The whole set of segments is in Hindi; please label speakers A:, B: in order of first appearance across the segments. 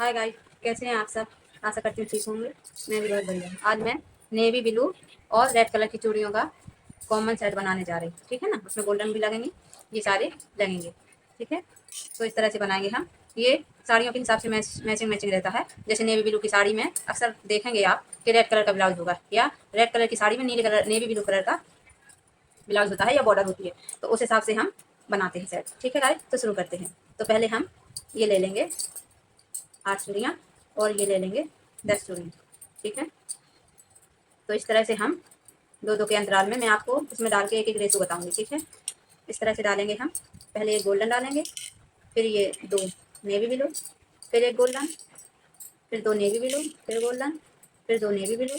A: हाय गाइस, कैसे हैं आप सब। आशा करती हूँ ठीक होंगे। मैं भी बहुत बढ़िया हूँ। आज मैं नेवी ब्लू और रेड कलर की चूड़ियों का कॉमन सेट बनाने जा रही हूँ। ठीक है ना, उसमें गोल्डन भी लगेंगे, ये सारे लगेंगे। ठीक है, तो इस तरह से बनाएंगे हम। ये साड़ियों के हिसाब से मैचिंग मैचिंग रहता है। जैसे नेवी ब्लू की साड़ी में अक्सर देखेंगे आप कि रेड कलर का ब्लाउज होगा, या रेड कलर की साड़ी में नेवी ब्लू कलर का ब्लाउज होता है या बॉर्डर होती है। तो उस हिसाब से हम बनाते हैं सेट। ठीक है गाइस, तो शुरू करते हैं। तो पहले हम ये ले लेंगे 8 चूड़ियाँ, और ये ले लेंगे 10 चूड़ियाँ। ठीक है, तो इस तरह से हम दो दो के अंतराल में मैं आपको इसमें डाल के एक एक रेशो बताऊंगी। ठीक है, इस तरह से डालेंगे हम। पहले एक गोल्डन डालेंगे, फिर ये दो नेवी ब्लू, फिर एक गोल्डन, फिर दो नेवी ब्लू, फिर गोल्डन, फिर दो नेवी ब्लू,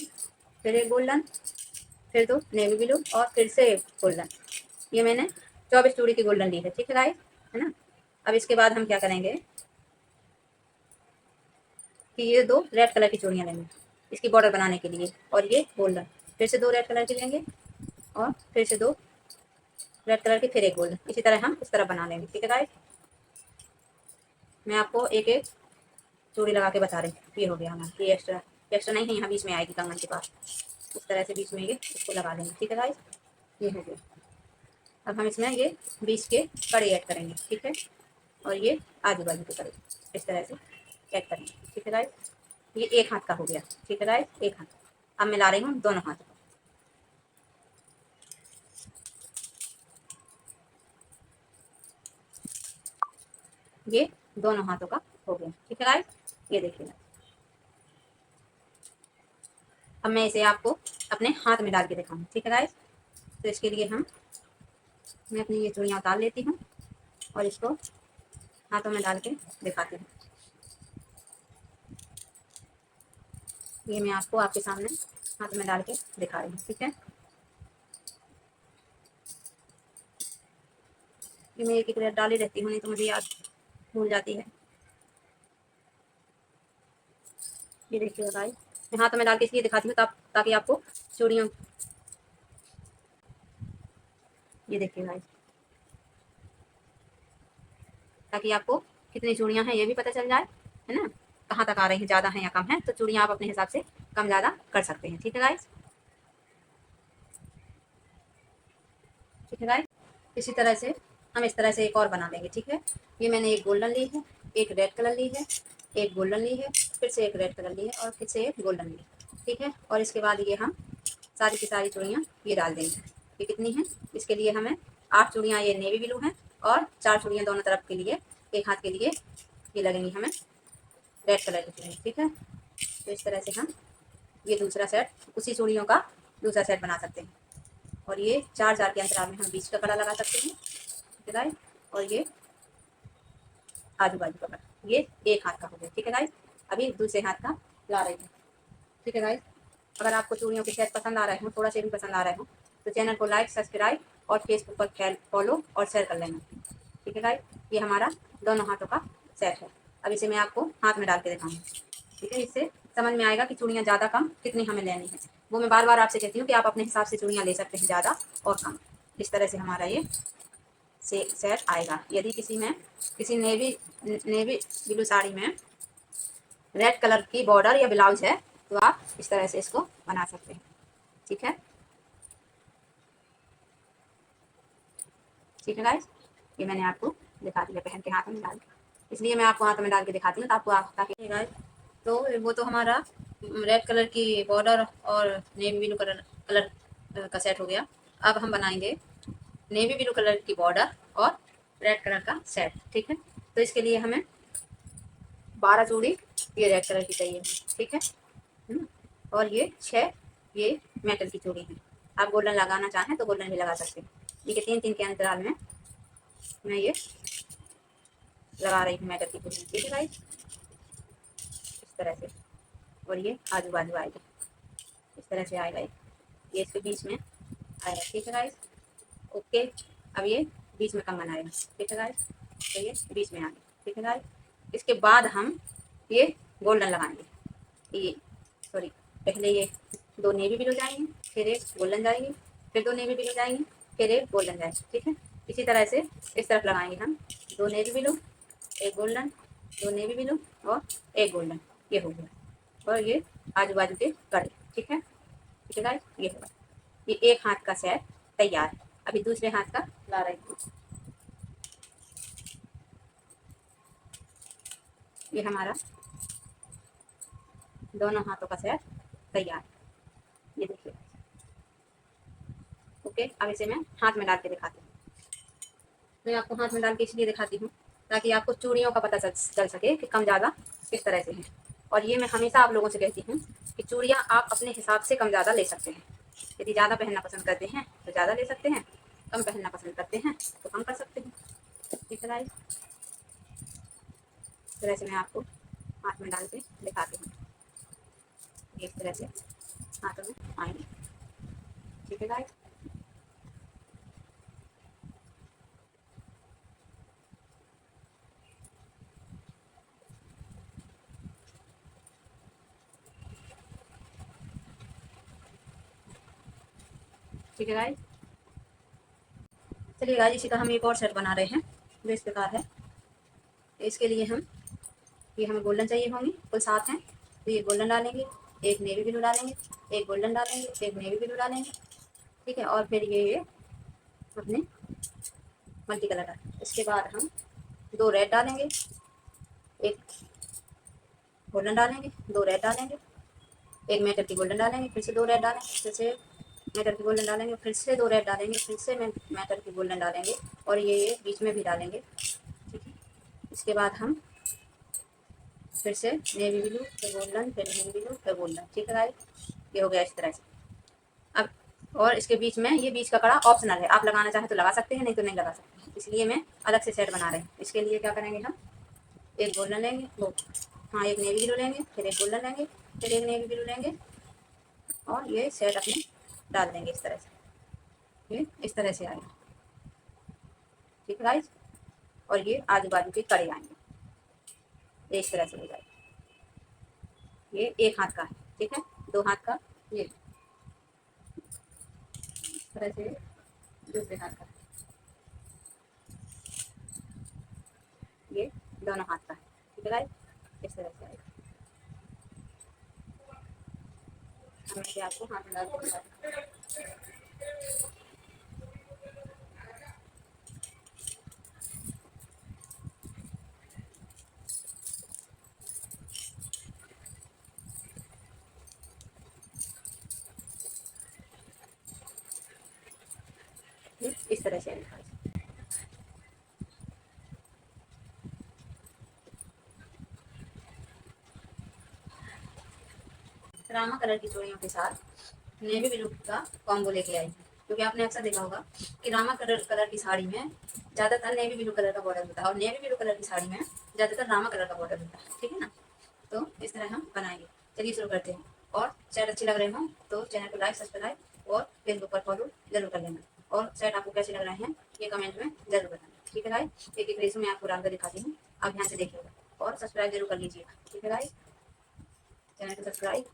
A: फिर एक गोल्डन, फिर दो नेवी ब्लू, और फिर से एक गोल्डन। ये मैंने 24 चूड़ी की गोल्डन ली है। ठीक है गाइस, है ना। अब इसके बाद हम क्या करेंगे कि ये दो रेड कलर की चूड़ियाँ लेंगे इसकी बॉर्डर बनाने के लिए, और ये गोल्डन। फिर से दो रेड कलर की लेंगे, और फिर से दो रेड कलर की, फिर एक गोल्डन। इसी तरह हम इस तरह बना लेंगे। ठीक है गाइस, मैं आपको एक एक चूड़ी लगा के बता रही हूँ। ये हो गया हमारा, ये एक्स्ट्रा एक्स्ट्रा नहीं है, यहाँ बीच में आएगी कंगन के पास। इस तरह से बीच में ये इसको लगा लेंगे। ठीक है गाइस, ये हो गया। अब हम इसमें ये बीच के कड़े ऐड करेंगे। ठीक है, और ये आजू बाजू के कड़े इस तरह से ऐड करेंगे। ठीक है गाइस, ये एक हाथ का हो गया। ठीक है गाइस, एक हाथ। अब मैं ला रही हूँ दोनों हाथों को। ये दोनों हाथों का हो गया। ठीक है गाइस, ये देखिए। अब मैं इसे आपको अपने हाथ में डाल के दिखाऊंगी। ठीक है गाइस, तो इसके लिए मैं अपनी ये चूड़ियाँ उतार लेती हूँ और इसको हाथों में डाल के दिखाती हूँ। ये मैं आपको आपके सामने हाथ में डाल के दिखा रही हूँ। ठीक है, ये मैं एक एक रेट डाली रहती हूँ, नहीं तो मुझे याद भूल जाती है। ये देखिए गाइस, मैं हाथ में डाल के इसलिए दिखाती हूँ ताकि आपको चूड़ियों, ये देखिए गाइस, ताकि आपको कितनी चूड़ियाँ हैं ये भी पता चल जाए, है ना। कहाँ तक आ रही हैं, ज़्यादा हैं या कम है, तो चूड़ियाँ आप अपने हिसाब से कम ज़्यादा कर सकते हैं। ठीक है गाइस, ठीक है गाइस, इसी तरह से हम इस तरह से एक और बना लेंगे। ठीक है, ये मैंने एक गोल्डन ली है, एक रेड कलर ली है, एक गोल्डन ली है, फिर से एक रेड कलर ली है, और फिर से एक गोल्डन ली है। ठीक है, और इसके बाद ये हम सारी की सारी चूड़ियाँ ये डाल देंगे। ये कितनी हैं, इसके लिए हमें 8 चूड़ियाँ ये नेवी ब्लू हैं, और 4 चूड़ियाँ दोनों तरफ के लिए, एक हाथ के लिए ये लगेंगी हमें रेड कलर की चूड़ियाँ। ठीक है, तो इस तरह से हम ये दूसरा सेट, उसी चूड़ियों का दूसरा सेट बना सकते हैं। और ये 4 4 के अंतराल में हम बीच का कड़ा लगा सकते हैं। ठीक है गाइस, और ये आजू बाजू का कड़ा, ये एक हाथ का हो गया। ठीक है गाइस, अभी दूसरे हाथ का ला रही हूँ। ठीक है गाइस, अगर आपको चूड़ियों के सेट पसंद आ रहे हो, थोड़ा से भी पसंद आ रहे हो, तो चैनल को लाइक, सब्सक्राइब और फेसबुक पर फॉलो और शेयर कर लेना। ठीक है गाइस, ये हमारा दोनों हाथों का सेट है। अब इसे मैं आपको हाथ में डाल के दिखाऊंगी। ठीक है, इससे समझ में आएगा कि चूड़ियाँ ज़्यादा कम कितनी हमें लेनी है। वो मैं बार बार आपसे कहती हूँ कि आप अपने हिसाब से चूड़ियाँ ले सकते हैं, ज़्यादा और कम। इस तरह से हमारा ये सेट आएगा। यदि किसी नेवी नेवी ब्लू साड़ी में रेड कलर की बॉर्डर या ब्लाउज है, तो आप इस तरह से इसको बना सकते हैं। ठीक है, ठीक है गाइस, ये मैंने आपको दिखा दिया पहन के हाथ में डाल के, इसलिए मैं आपको हाथ में डाल के दिखाती हूँ तो आपको ताकि गाइस। तो वो तो हमारा रेड कलर की बॉर्डर और नेवी ब्लू कलर का सेट हो गया। अब हम बनाएंगे नेवी ब्लू कलर की बॉर्डर और रेड कलर का सेट। ठीक है, तो इसके लिए हमें 12 चूड़ी ये रेड कलर की चाहिए। ठीक है, और ये 6 ये मेटल की चूड़ी है। आप गोल्डन लगाना चाहें तो गोल्डन भी लगा सकते हैं। ये 3 3 के अंतराल में मैं ये लगा रही हूँ मेटल की चूड़ी। ठीक है गाइस, इस तरह से, और ये आजू बाजू आएगा, इस तरह से आएगा। ये इसके बीच में आएगा। ठीक है गाइस, ओके। अब ये बीच में कंगन आएगा। ठीक है गाइस, तो ये बीच में आ गया। ठीक है गाइस, इसके बाद हम ये गोल्डन लगाएंगे। ये सॉरी, पहले ये दो नेवी ब्लू जाएंगे, फिर एक गोल्डन जाएंगे, फिर दो नेवी ब्लू जाएंगे, फिर एक गोल्डन जाएंगे। ठीक है, इसी तरह से इस तरफ लगाएंगे हम दो नेवी ब्लू, एक गोल्डन, दो नेवी ब्लू और एक गोल्डन, ये हो गया। और ये आजू बाजू के कड़े, ठीक है, ठीक है गाइस, ये होगा। ये एक हाथ का सेट तैयार है। अभी दूसरे हाथ का ला रही हूँ। ये हमारा दोनों हाथों का सेट तैयार है, ये देखिए। ओके, अब इसे मैं हाथ में डाल के दिखाती हूँ। मैं आपको हाथ में डाल के इसलिए दिखाती हूँ ताकि आपको चूड़ियों का पता चल सके कि कम ज़्यादा किस तरह से है। और ये मैं हमेशा आप लोगों से कहती हूँ कि चूड़ियाँ आप अपने हिसाब से कम ज़्यादा ले सकते हैं। यदि ज़्यादा पहनना पसंद करते हैं तो ज़्यादा ले सकते हैं, कम पहनना पसंद करते हैं तो कम कर सकते हैं, ठीक है गाइस। इस तरह से मैं आपको हाथ में डाल के दिखाती हूँ, इस तरह से हाथों में आएंगे, ठीक है गाइस। ठीक है गाइस, चलिए गाइस, इसी का हम एक और सेट बना रहे हैं जो इस प्रकार है। इसके लिए ये हमें गोल्डन चाहिए होंगी, कुल 7 हैं। तो ये गोल्डन डालेंगे, एक नेवी ब्लू डालेंगे, एक गोल्डन डालेंगे, एक नेवी ब्लू डालेंगे, ठीक है। और फिर ये अपने मल्टी कलर डालेंगे। इसके बाद हम 2 रेड डालेंगे, एक गोल्डन डालेंगे, 2 रेड डालेंगे, एक मेटल की गोल्डन डालेंगे, फिर से 2 रेड डालेंगे, फिर से मेटल की गोल्डन डालेंगे, फिर से 2 रेड डालेंगे, फिर से मेटल की गोल्डन डालेंगे, और ये बीच में भी डालेंगे, ठीक है। इसके बाद हम फिर से नेवी ब्लू, फिर गोल्डन, फिर नेवी ब्लू, फिर गोल्डन, ठीक है गाइस। ये हो गया इस तरह से। अब और इसके बीच में ये बीच का कड़ा ऑप्शनल है, आप लगाना चाहें तो लगा सकते हैं, नहीं तो नहीं लगा सकते हैं, इसलिए मैं अलग से सेट बना रहे हैं। इसके लिए क्या करेंगे, हम एक गोल्डन लेंगे, वो हाँ एक नेवी ब्लू लेंगे, फिर एक गोल्डन लेंगे, फिर एक नेवी ब्लू लेंगे, और ये सेट अपने डाल देंगे इस तरह से। ये इस तरह से आएगा, ठीक है गाइस। और ये आजू बाजू के कड़े आएंगे, ये इस तरह से हो जाएगा। ये एक हाथ का है, ठीक है, 2 हाथ का, ये इस तरह से दूसरे हाथ का, ये दोनों हाथ का है, ठीक है गाइस, इस तरह से आएगा। हम इसे आपको हाथ में डाल के दिखाते हैं। इस तरह से आएगा। रामा कलर की चूड़ियों के साथ नेवी ब्लू का कॉम्बो लेके आई हूँ, क्योंकि आपने अक्सर देखा होगा कि रामा कलर की साड़ी में ज़्यादातर नेवी ब्लू कलर का बॉर्डर होता है, और नेवी ब्लू कलर की साड़ी में ज़्यादातर रामा कलर का बॉर्डर होता है, ठीक है ना। तो इस तरह हम बनाएंगे। चलिए शुरू करते हैं। और सेट अच्छी लग रहे हों तो चैनल को लाइक, सब्सक्राइब और फेसबुक पर फॉलो जरूर कर लेना। और सेट आपको कैसे लग रहे हैं ये कमेंट में जरूर बताना, ठीक है गाइस। एक एक रेसू मैं आपको डालकर दिखाती हूँ, आप ध्यान से देखिएगा और सब्सक्राइब जरूर कर लीजिएगा, ठीक है गाइस। चैनल को सब्सक्राइब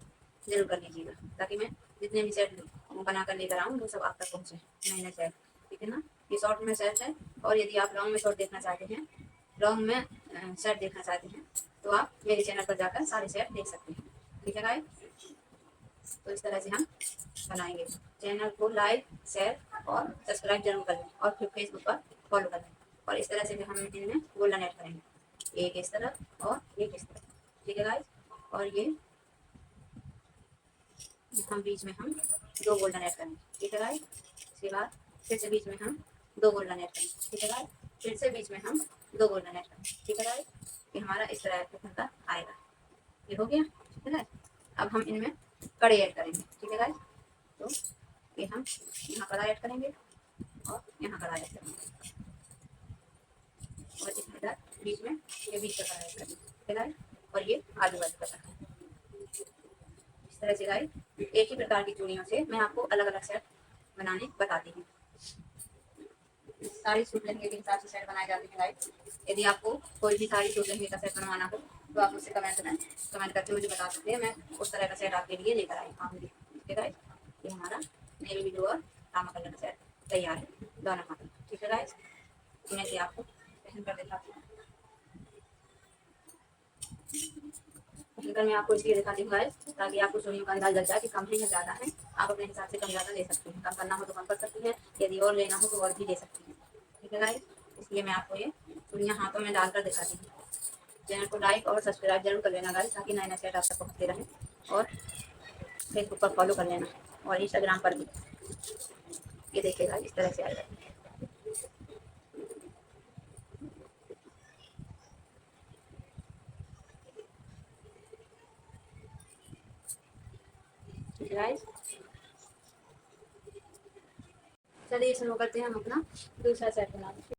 A: जरूर कर लीजिएगा ताकि मैं जितने भी सेट बना कर लेकर आऊँ वो सब आप तक पहुँचे, नए नए सेट, ठीक है ना। ये शॉर्ट में सेट है, और यदि आप लॉन्ग में शॉर्ट देखना चाहते हैं, लॉन्ग में सेट देखना चाहते हैं, तो आप मेरे चैनल पर जाकर सारे सेट देख सकते हैं, ठीक है गाइस। तो इस तरह से हम बनाएंगे। चैनल को लाइक, शेयर और सब्सक्राइब जरूर कर लें, और फिर फेसबुक पर फॉलो कर लें। और इस तरह से हम इनमें गोल्डन ऐड करेंगे, एक इस तरह और एक इस तरह, ठीक है गाइस। और ये हम बीच में हम 2 गोल्डन ऐड करेंगे, ठीक है गाइस। इसके बाद फिर से बीच में हम 2 गोल्डन ऐड करेंगे, ठीक है गाइस। फिर से बीच में हम 2 गोल्डन ऐड करेंगे, ठीक है गाइस। ये हमारा इस तरह का आएगा, ये हो गया, ठीक है गाइस। अब हम इनमें कड़े ऐड करेंगे, ठीक है गाइस। तो ये हम यहाँ कड़ा ऐड करेंगे और यहाँ कड़ा ऐड करेंगे, और इधर बीच में ये बीच का कड़ा ऐड करेंगे, ठीक है गाइस। और ये आजू बाजू का कड़ा, इस तरह से गाइस एक ही प्रकार की चूड़ियों से मैं आपको अलग अलग सेट बनाने बताती हूँ। साड़ी सूट लहंगे के हिसाब से सेट बनाए जाते हैं गाइस। यदि आपको कोई भी साड़ी सूट लहंगे का सेट बनवाना हो तो आप मुझसे कमेंट करके मुझे बता सकते हैं, मैं उस तरह का सेट आपके लिए लेकर आई आऊँगी, ठीक है गाइस। ये हमारा नेवी ब्लू और रामा कलर का सेट तैयार है दोनों हाथों, ठीक है गाइस। मैं ये आपको पहन कर दिखाती हूँ। अगर मैं आपको इसलिए दिखाती हूँ गाइस, ताकि आपको चूड़ियों का अंदाज लग जाए कि कम है या ज़्यादा है। आप अपने हिसाब से कम ज़्यादा ले सकती हैं, कम करना हो तो कम कर सकती हैं, यदि और लेना हो तो और भी ले सकती हैं। ठीक है गाइस, इसलिए मैं आपको ये चूड़ियाँ हाथों में डालकर दिखाती हूँ। चैनल को लाइक और सब्सक्राइब जरूर कर लेना गाइस, ताकि नए नए सेट आप तक पहुँचते रहें। और फेसबुक पर फॉलो कर लेना और इंस्टाग्राम पर भी। ये देखिएगा इस तरह से आएगा। गाइस चलिए शुरू करते हैं हम अपना दूसरा सेट बनाना।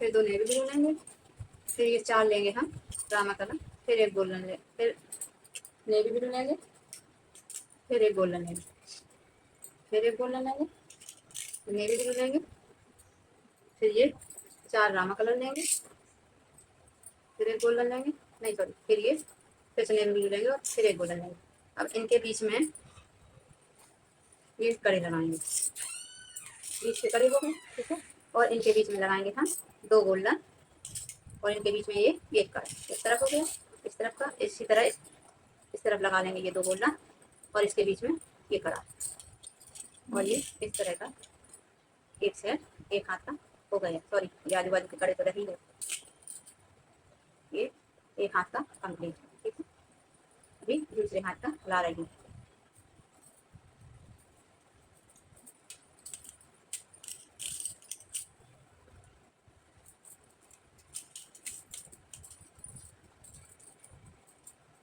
A: फिर दो नेवी ब्लू लेंगे, फिर ये चार लेंगे हम रामा कलर, फिर एक गोल्डन लेंगे, फिर नेवी ब्लू लेंगे, फिर एक गोल्डन लेंगे, फिर एक गोल्डन लेंगे, नेवी ब्लू लेंगे, फिर ये चार रामा कलर लेंगे, फिर एक गोल्डन लेंगे, नहीं सॉरी, फिर ये फिर से नेवी ब्लू लेंगे और फिर एक गोल्डन लेंगे। अब इनके बीच में ये कड़ी लगाएंगे, बीच से कड़ी हो गई, ठीक है। और इनके बीच में लगाएंगे हम दो गोल्डन, और इनके बीच में ये एक कड़ी, इस तरफ हो गया, इस तरफ का इसी तरह इस तरफ लगा लेंगे ये दो गोल्डन, और इसके बीच में ये कड़ा, और ये इस तरह का एक सेट एक हाथ का हो गया। सॉरी, ये आजू बाजू के कड़े तो रही है, ये एक हाथ का कंप्लीट, ठीक है। अभी दूसरे हाथ का ला रही हूँ।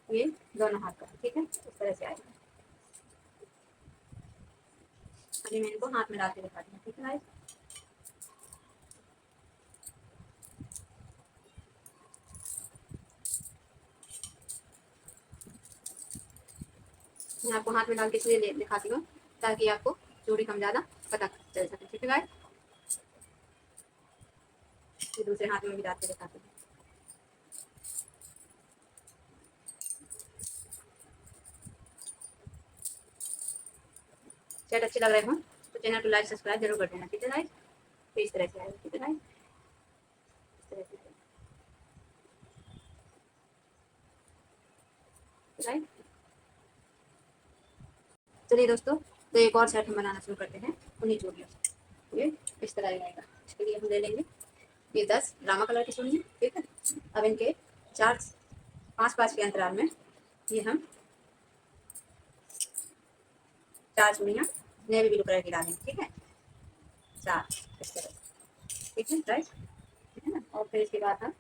A: ये दोनों हाथ का, ठीक है, इस तरह से आएगा। अभी मैं इनको हाथ में डाल के दिखाती हूँ, ठीक है गाइस। मैं आपको हाथ में डाल के इसलिए दिखाती हूँ ताकि आपको चूड़ी कम ज़्यादा पता चल सके, ठीक है गाइस। दूसरे हाथ में भी डाल के दिखाती हूँ। सेट अच्छे लग रहे हो तो चैनल को लाइक सब्सक्राइब जरूर कर देना, ठीक है गाइस। तो इस तरह से आएगा, ठीक है गाइस, इस तरह से गाइस। चलिए दोस्तों, तो एक और सेट हम बनाना शुरू करते हैं उन्हीं चूड़ियों से। ये इस तरह आएगा। इसके लिए हम ले लेंगे ये 10 रामा कलर की चूड़ियाँ, ठीक है। अब इनके 4-5 के अंतराल में ये हम 4 चूड़ियाँ नेवी ब्लू कलर की डालेंगे, ठीक है, 4 इस तरह, ठीक है राइट, ठीक है ना। और फिर इसके बाद हम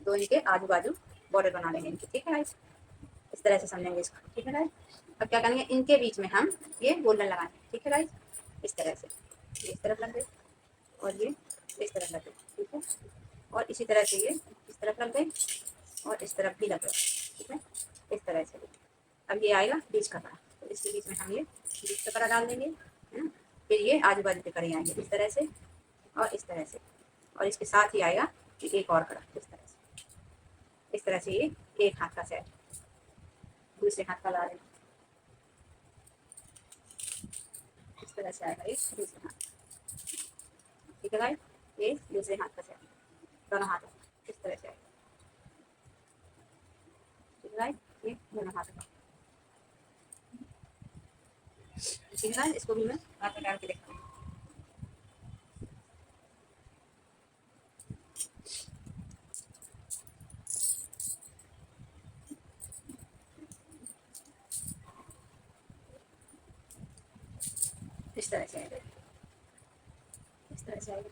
A: दो इनके आजू बाजू बॉर्डर बना लेंगे इनकी, ठीक है गाइस, इस तरह से समझेंगे इसको, ठीक है गाइस। अब क्या करेंगे, इनके बीच में हम ये गोल्डन लगाएंगे, ठीक है गाइस, इस तरह से। ये इस तरफ लग गई और ये इस तरफ लग गई, ठीक है। और इसी तरह से ये इस तरफ लग गई और इस तरफ भी लग गई, ठीक है, इस तरह से। अब ये आएगा बीच का कड़ा, तो इसके बीच में हम ये बीच का कड़ा डाल देंगे, है ना। फिर ये आजू बाजू के कड़े आएंगे इस तरह से और इस तरह से, और इसके साथ ही आएगा एक और कड़ा इस तरह से। इस तरह से ये एक हाथ का सेट, दूसरे हाथ का ला रहे हैं, इस तरह से आएगा एक दूसरे हाथ, ठीक है गाइस। ये दूसरे हाथ का सेट, दोनों हाथों इस तरह से आएगा, ठीक है गाइस, ये दोनों हाथों का, ठीक है गाइस। इसको भी मैं हाथ में डाल के देखता हूँ। इस तरह से आएगा, इस तरह से आएगा।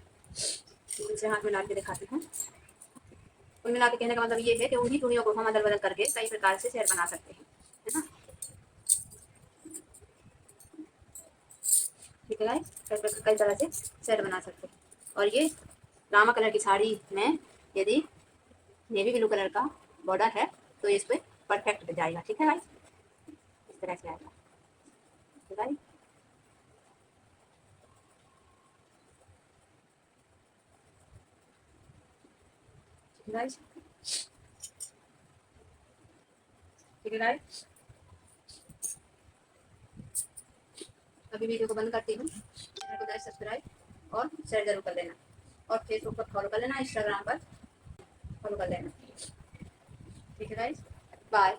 A: दूसरे हाथ में डाल के दिखाती हूँ। कुल मिला के कहने का मतलब ये है कि उन्हीं चूड़ियों को हम अदल बदल करके कई प्रकार से सेट बना सकते हैं, है ना, ठीक है गाइस। कई तरह से सेट बना सकते हैं। और ये रामा कलर की साड़ी में यदि नेवी ब्लू कलर का बॉर्डर है तो इस पर परफेक्ट जाएगा, ठीक है गाइस, इस तरह से आएगा, ठीक है गाइस। गाइस ठीक है गाइस, अभी वीडियो को बंद करती हूँ। चैनल को लाइक सब्सक्राइब और शेयर जरूर कर लेना, और फेसबुक पर फॉलो कर लेना, इंस्टाग्राम पर फॉलो कर लेना। ठीक है गाइस, बाय।